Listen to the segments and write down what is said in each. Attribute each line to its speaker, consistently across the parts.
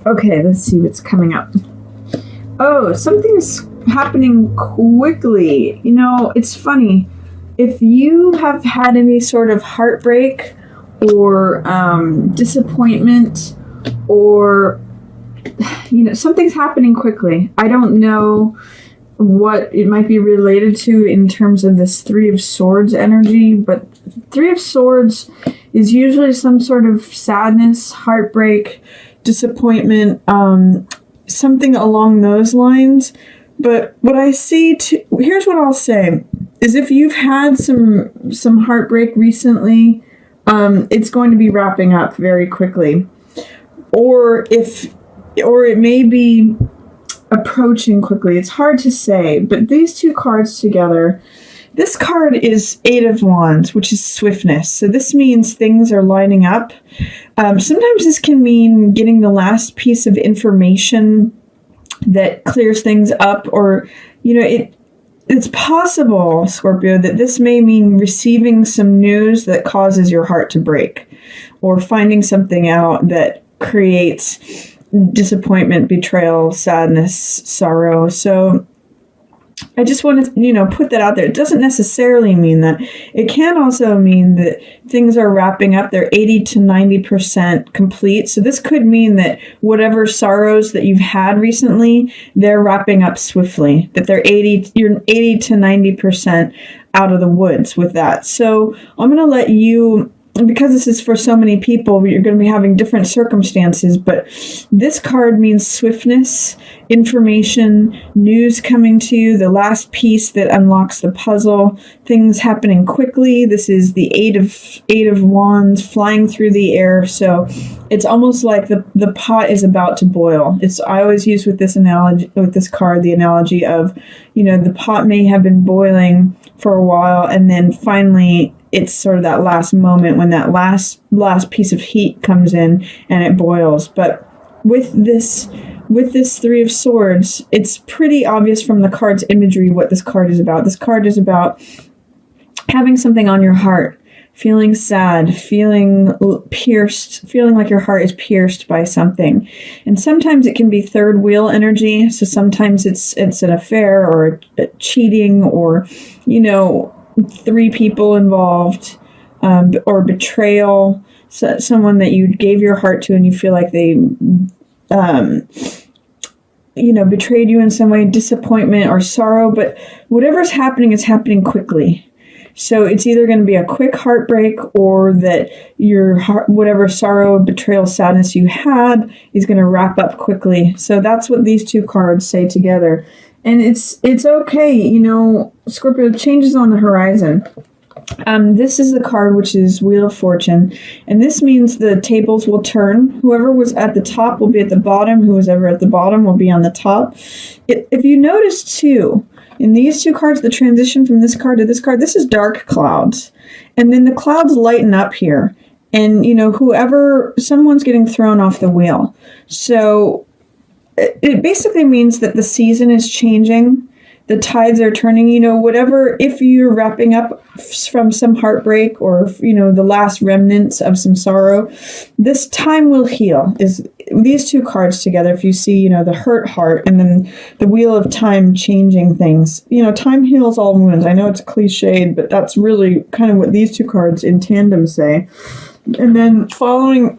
Speaker 1: Okay, let's see what's coming up. Oh, something's happening quickly. It's funny. If you have had any sort of heartbreak or disappointment or, something's happening quickly. I don't know what it might be related to in terms of this Three of Swords energy, but Three of Swords is usually some sort of sadness, heartbreak, disappointment, something along those lines. But what I see, here's what I'll say, is if you've had some heartbreak recently, it's going to be wrapping up very quickly. Or it may be approaching quickly. It's hard to say, but these two cards together, this card is Eight of Wands, which is swiftness. So this means things are lining up. Sometimes this can mean getting the last piece of information that clears things up, or, it's possible, Scorpio, that this may mean receiving some news that causes your heart to break, or finding something out that creates disappointment, betrayal, sadness, sorrow. So I just want to, put that out there. It doesn't necessarily mean that. It can also mean that things are wrapping up. They're 80 to 90% complete. So this could mean that whatever sorrows that you've had recently, they're wrapping up swiftly. That you're 80 to 90% out of the woods with that. So I'm going to let you, because this is for so many people, you're going to be having different circumstances, but this card means swiftness, information, news coming to you, the last piece that unlocks the puzzle, things happening quickly. This is the Eight of Wands flying through the air. So it's almost like the pot is about to boil. I always use with this analogy, with this card, the analogy of, the pot may have been boiling for a while, and then finally it's sort of that last moment when that last piece of heat comes in and it boils. But with this Three of Swords, it's pretty obvious from the card's imagery what this card is about. This card is about having something on your heart, feeling sad, feeling pierced, feeling like your heart is pierced by something. And sometimes it can be third wheel energy. So sometimes it's an affair or a cheating, or, three people involved, or betrayal, someone that you gave your heart to and you feel like they, betrayed you in some way, disappointment or sorrow. But whatever's happening is happening quickly. So it's either going to be a quick heartbreak, or that your heart, whatever sorrow, betrayal, sadness you had is going to wrap up quickly. So that's what these two cards say together. And it's okay, Scorpio, changes on the horizon. This is the card, which is Wheel of Fortune. And this means the tables will turn. Whoever was at the top will be at the bottom. Who was ever at the bottom will be on the top. If you notice, too, in these two cards, the transition from this card to this card, this is dark clouds. And then the clouds lighten up here. And, someone's getting thrown off the wheel. So it basically means that the season is changing. The tides are turning, whatever, if you're wrapping up from some heartbreak or, the last remnants of some sorrow, this time will heal. Is these two cards together, if you see, the hurt heart and then the wheel of time changing things, time heals all wounds. I know it's cliched, but that's really kind of what these two cards in tandem say. And then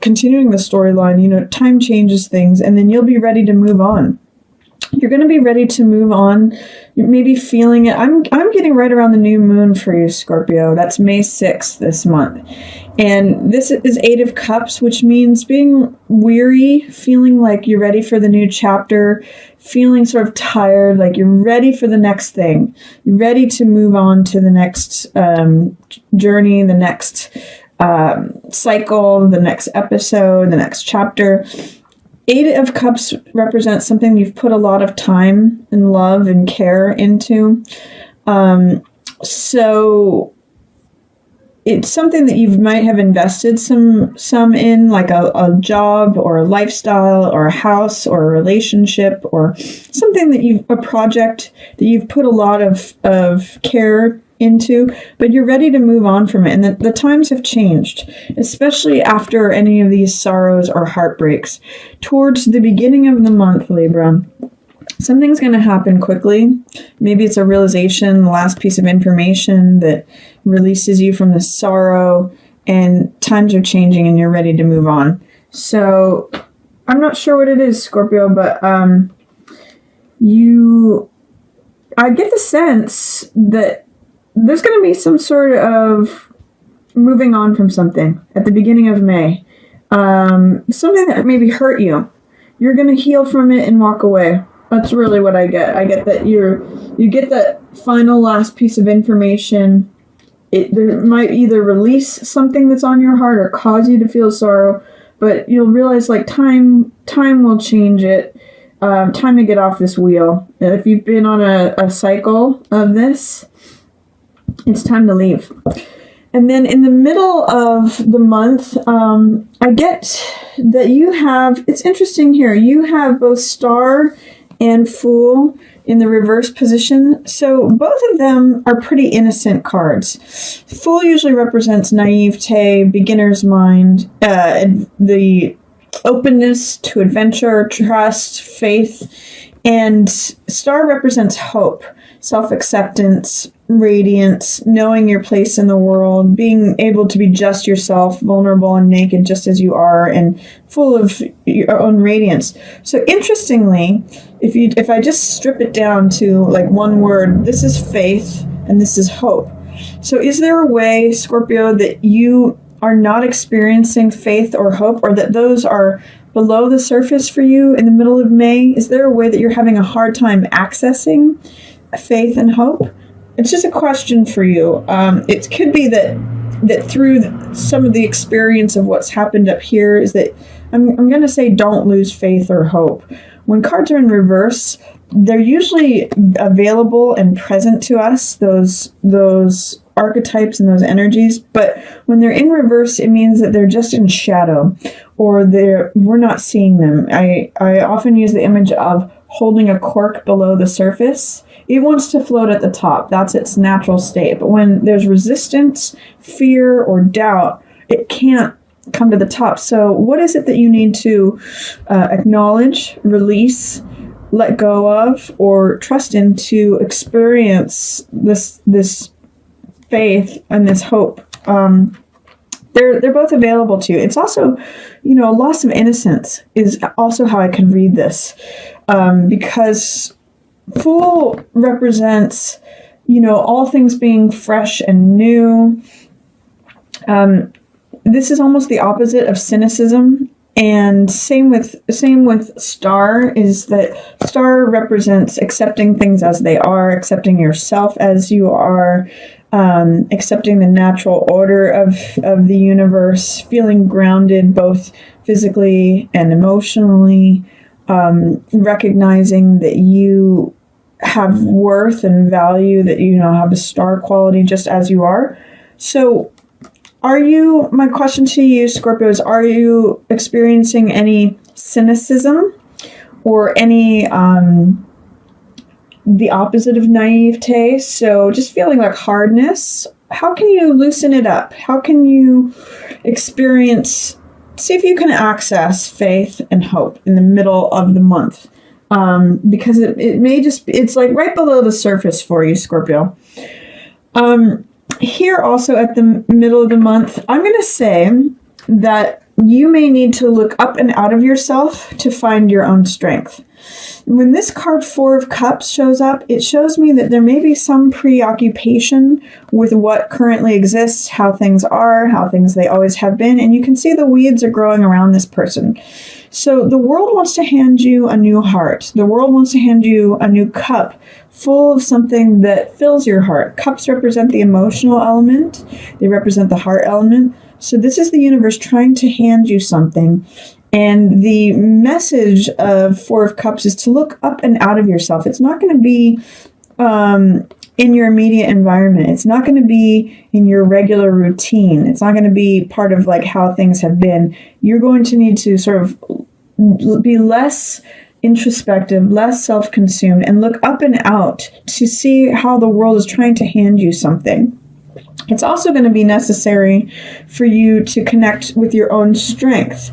Speaker 1: continuing the storyline, time changes things, and then you'll be ready to move on. You're going to be ready to move on. You're maybe feeling it. I'm getting right around the new moon for you, Scorpio. That's May 6th this month. And this is Eight of Cups, which means being weary, feeling like you're ready for the new chapter, feeling sort of tired, like you're ready for the next thing. You're ready to move on to the next journey, the next cycle, the next episode, the next chapter. Eight of Cups represents something you've put a lot of time and love and care into. So it's something that you might have invested some in, like a job or a lifestyle or a house or a relationship, or something that a project that you've put a lot of care into, but you're ready to move on from it. And the times have changed, especially after any of these sorrows or heartbreaks. Towards the beginning of the month, Libra, something's going to happen quickly. Maybe it's a realization, the last piece of information that releases you from the sorrow, and times are changing and you're ready to move on. So I'm not sure what it is, Scorpio, but I get the sense that there's going to be some sort of moving on from something at the beginning of May. Something that maybe hurt you. You're going to heal from it and walk away. That's really what I get. I get that you get that final last piece of information. There might either release something that's on your heart or cause you to feel sorrow, but you'll realize like time will change it. Time to get off this wheel. If you've been on a cycle of this, it's time to leave. And then in the middle of the month, I get that you have, it's interesting here, you have both Star and Fool in the reverse position. So both of them are pretty innocent cards. Fool usually represents naivete, beginner's mind, the openness to adventure, trust, faith, and Star represents hope, self-acceptance, radiance, knowing your place in the world, being able to be just yourself, vulnerable and naked just as you are, and full of your own radiance. So interestingly, if I just strip it down to like one word, this is faith and this is hope. So is there a way, Scorpio, that you are not experiencing faith or hope, or that those are below the surface for you in the middle of May? Is there a way that you're having a hard time accessing faith and hope? It's just a question for you. It could be that through some of the experience of what's happened up here is that I'm going to say don't lose faith or hope. When cards are in reverse, they're usually available and present to us, those archetypes and those energies, but when they're in reverse, it means that they're just in shadow, or we're not seeing them. I often use the image of holding a cork below the surface. It wants to float at the top. That's its natural state. But when there's resistance, fear, or doubt, it can't come to the top. So what is it that you need to acknowledge, release, let go of, or trust in to experience this faith and this hope? They're both available to you. It's also, loss of innocence is also how I can read this, because Fool represents, all things being fresh and new. This is almost the opposite of cynicism. And same with Star, is that Star represents accepting things as they are, accepting yourself as you are, accepting the natural order of the universe, feeling grounded both physically and emotionally, recognizing that you have worth and value, that have a star quality just as you are. So my question to you, Scorpio, is are you experiencing any cynicism or any the opposite of naivete? So just feeling like hardness. How can you loosen it up? How can you see if you can access faith and hope in the middle of the month? Because it may it's like right below the surface for you, Scorpio. Here also at the middle of the month, I'm going to say that you may need to look up and out of yourself to find your own strength. When this card 4 of Cups shows up, it shows me that there may be some preoccupation with what currently exists, how things are, how things they always have been, and you can see the weeds are growing around this person. So the world wants to hand you a new heart. The world wants to hand you a new cup full of something that fills your heart. Cups represent the emotional element. They represent the heart element. So this is the universe trying to hand you something. And the message of 4 of Cups is to look up and out of yourself. It's not going to be in your immediate environment. It's not going to be in your regular routine. It's not going to be part of like how things have been. You're going to need to sort of be less introspective, less self-consumed, and look up and out to see how the world is trying to hand you something. It's also going to be necessary for you to connect with your own strength.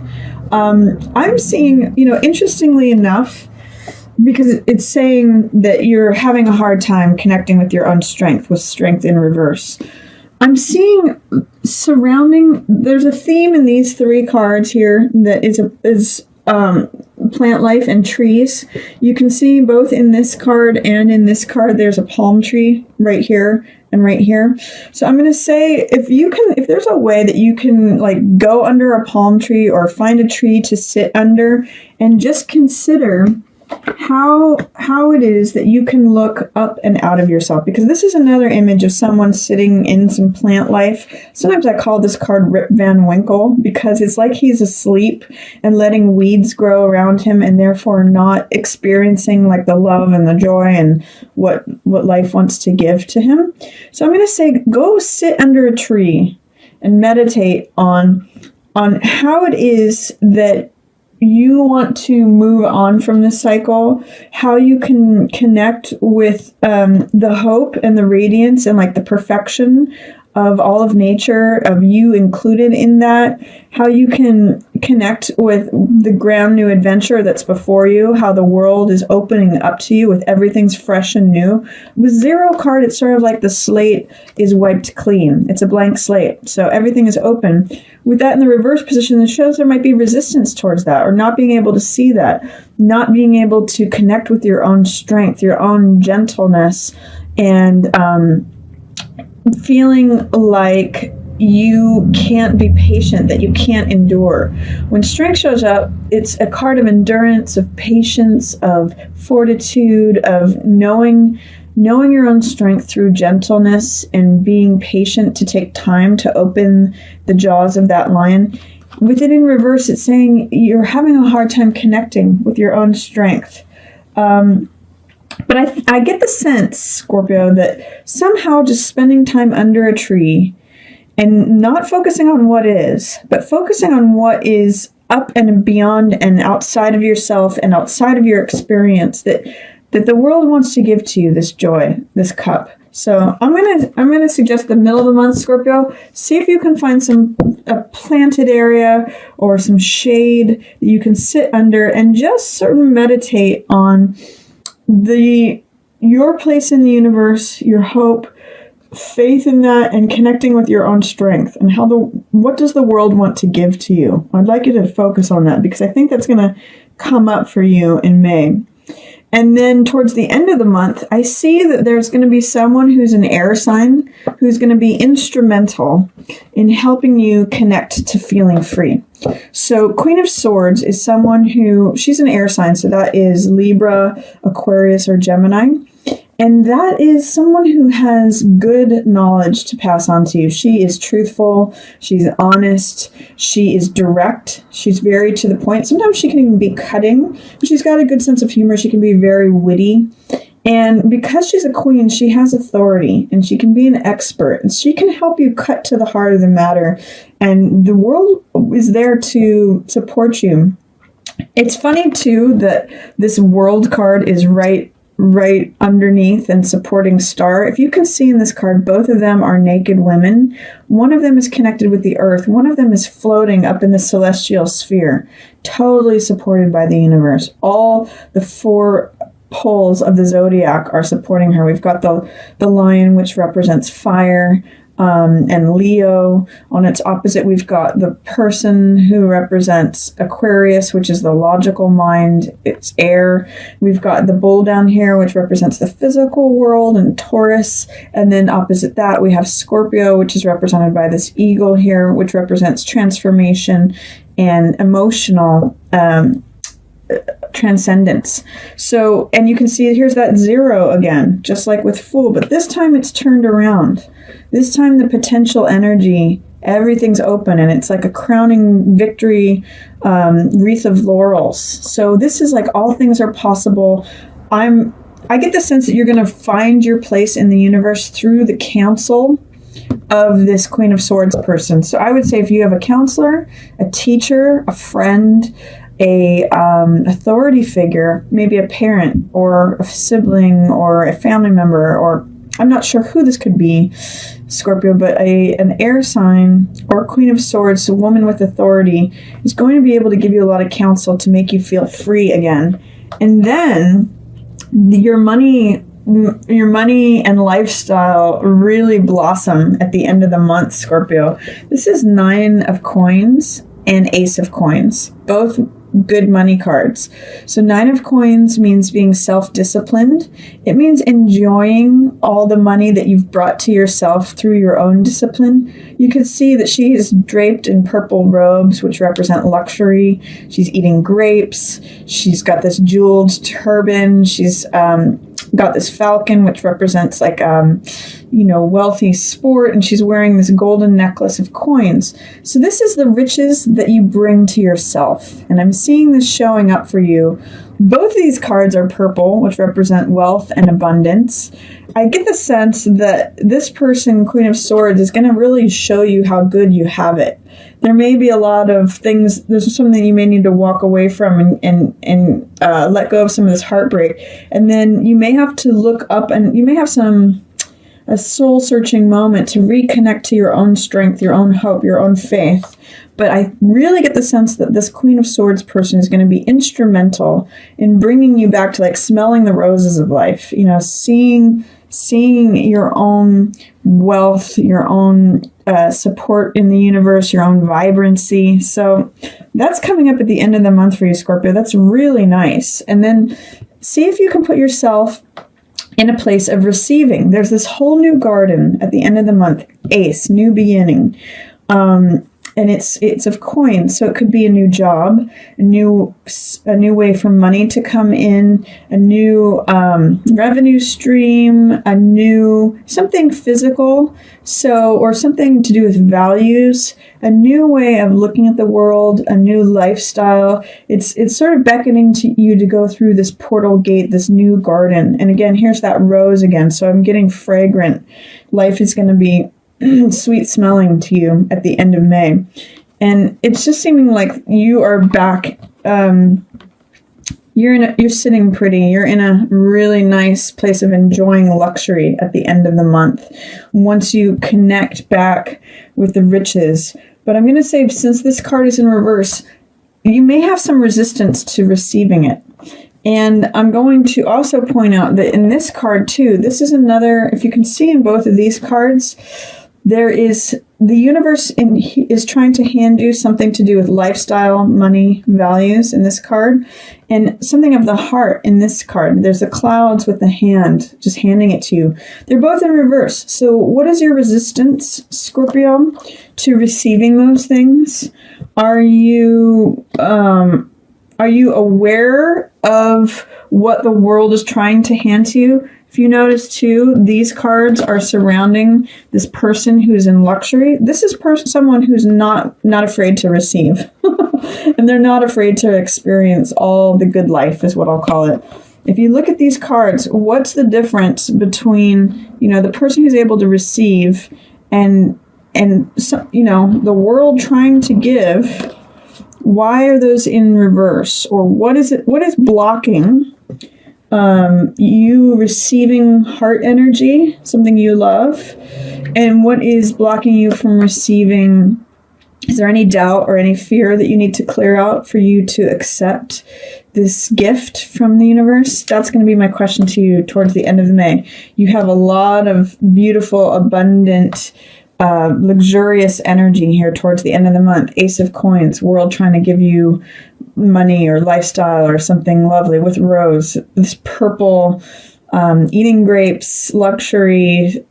Speaker 1: I'm seeing, interestingly enough, because it's saying that you're having a hard time connecting with your own strength, with strength in reverse. I'm seeing there's a theme in these three cards here that is plant life and trees. You can see both in this card and in this card, there's a palm tree right here and right here. So I'm going to say, if there's a way that you can like go under a palm tree or find a tree to sit under and just consider how it is that you can look up and out of yourself, because this is another image of someone sitting in some plant life. Sometimes I call this card Rip Van Winkle, because it's like he's asleep and letting weeds grow around him and therefore not experiencing like the love and the joy and what life wants to give to him. So I'm going to say, go sit under a tree and meditate on how it is that you want to move on from this cycle, how you can connect with the hope and the radiance and like the perfection of all of nature, of you included in that, how you can connect with the grand new adventure that's before you, how the world is opening up to you with everything's fresh and new. With zero card, it's sort of like the slate is wiped clean. It's a blank slate. So everything is open. With that in the reverse position, it shows there might be resistance towards that, or not being able to see that, not being able to connect with your own strength, your own gentleness, and feeling like you can't be patient, that you can't endure. When strength shows up, it's a card of endurance, of patience, of fortitude, of knowing your own strength through gentleness and being patient to take time to open the jaws of that lion. With it in reverse, it's saying you're having a hard time connecting with your own strength. But I get the sense, Scorpio, that somehow just spending time under a tree and not focusing on what is, but focusing on what is up and beyond and outside of yourself and outside of your experience, that the world wants to give to you this joy, this cup. So I'm gonna suggest the middle of the month, Scorpio. See if you can find a planted area or some shade that you can sit under and just sort of meditate on your place in the universe, your hope, faith in that, and connecting with your own strength and what does the world want to give to you. I'd like you to focus on that, because I think that's going to come up for you in May. And then towards the end of the month, I see that there's going to be someone who's an air sign who's going to be instrumental in helping you connect to feeling free. So Queen of Swords is someone she's an air sign, so that is Libra, Aquarius, or Gemini. And that is someone who has good knowledge to pass on to you. She is truthful. She's honest. She is direct. She's very to the point. Sometimes she can even be cutting, but she's got a good sense of humor. She can be very witty. And because she's a queen, she has authority and she can be an expert and she can help you cut to the heart of the matter. And the world is there to support you. It's funny too that this world card is right underneath and supporting star. If you can see in this card, both of them are naked women. One of them is connected with the earth. One of them is floating up in the celestial sphere, totally supported by the universe. All the four poles of the zodiac are supporting her. We've got the lion, which represents fire, and Leo. On its opposite, we've got the person who represents Aquarius, which is the logical mind. It's air. We've got the bull down here, which represents the physical world, and Taurus. And then opposite that, we have Scorpio, which is represented by this eagle here, which represents transformation and emotional transcendence. So, and you can see here's that 0 again, just like with Fool, but this time it's turned around. This time the potential energy, everything's open, and it's like a crowning victory wreath of laurels. So this is like all things are possible. I get the sense that you're going to find your place in the universe through the counsel of this Queen of Swords person. So I would say if you have a counselor, a teacher, a friend, a authority figure, maybe a parent or a sibling or a family member, or I'm not sure who this could be, Scorpio, but an air sign or Queen of Swords, a woman with authority, is going to be able to give you a lot of counsel to make you feel free again. And then your money and lifestyle really blossom at the end of the month, Scorpio. This is 9 of coins and Ace of coins, both good money cards. So 9 of coins means being self-disciplined. It means enjoying all the money that you've brought to yourself through your own discipline. You could see that she is draped in purple robes, which represent luxury. She's eating grapes. She's got this jeweled turban. She's got this falcon, which represents like, wealthy sport. And she's wearing this golden necklace of coins. So this is the riches that you bring to yourself. And I'm seeing this showing up for you. Both of these cards are purple, which represent wealth and abundance. I get the sense that this person, Queen of Swords, is going to really show you how good you have it. There may be a lot of things, there's something you may need to walk away from and let go of some of this heartbreak. And then you may have to look up and you may have a soul-searching moment to reconnect to your own strength, your own hope, your own faith. But I really get the sense that this Queen of Swords person is going to be instrumental in bringing you back to like smelling the roses of life, seeing your own wealth, your own support in the universe, your own vibrancy. So that's coming up at the end of the month for you, Scorpio. That's really nice. And then see if you can put yourself in a place of receiving. There's this whole new garden at the end of the month, Ace, new beginning. And it's of coins, so it could be a new job, a new way for money to come in, a new revenue stream, a new something physical, or something to do with values, a new way of looking at the world, a new lifestyle. It's sort of beckoning to you to go through this portal gate, this new garden. And again, here's that rose again. So I'm getting fragrant. Life is going to be sweet smelling to you at the end of May. And it's just seeming like you are back. You're sitting pretty. You're in a really nice place of enjoying luxury at the end of the month once you connect back with the riches. But I'm going to say, since this card is in reverse, you may have some resistance to receiving it. And I'm going to also point out that in this card too, this is another, if you can see in both of these cards, there is the universe is trying to hand you something to do with lifestyle, money, values in this card, and something of the heart in this card. There's the clouds with the hand, just handing it to you. They're both in reverse. So what is your resistance, Scorpio, to receiving those things? Are you aware of what the world is trying to hand to you? If you notice too, these cards are surrounding this person who's in luxury. This is someone who's not afraid to receive. And they're not afraid to experience all the good life, is what I'll call it. If you look at these cards, what's the difference between, the person who's able to receive and the world trying to give? Why are those in reverse? Or what is blocking you receiving heart energy, something you love? And what is blocking you from receiving? Is there any doubt or any fear that you need to clear out for you to accept this gift from the universe? That's going to be my question to you towards the end of May. You have a lot of beautiful, abundant, luxurious energy here towards the end of the month. Ace of coins, world trying to give you money or lifestyle or something lovely with rose, this purple, eating grapes, luxury,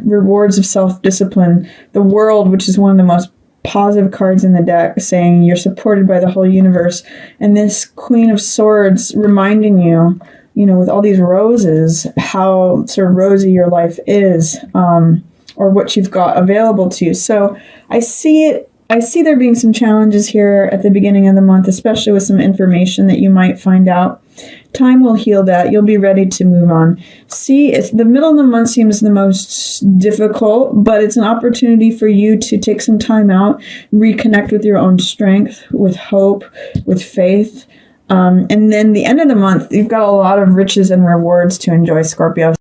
Speaker 1: rewards of self-discipline, the world, which is one of the most positive cards in the deck, saying you're supported by the whole universe, and this Queen of Swords reminding you, with all these roses, how sort of rosy your life is, or what you've got available to you. So I see there being some challenges here at the beginning of the month, especially with some information that you might find out Time will heal that. You'll be ready to move on. See, the middle of the month seems the most difficult, but it's an opportunity for you to take some time out, reconnect with your own strength, with hope, with faith. And then the end of the month, you've got a lot of riches and rewards to enjoy, Scorpio.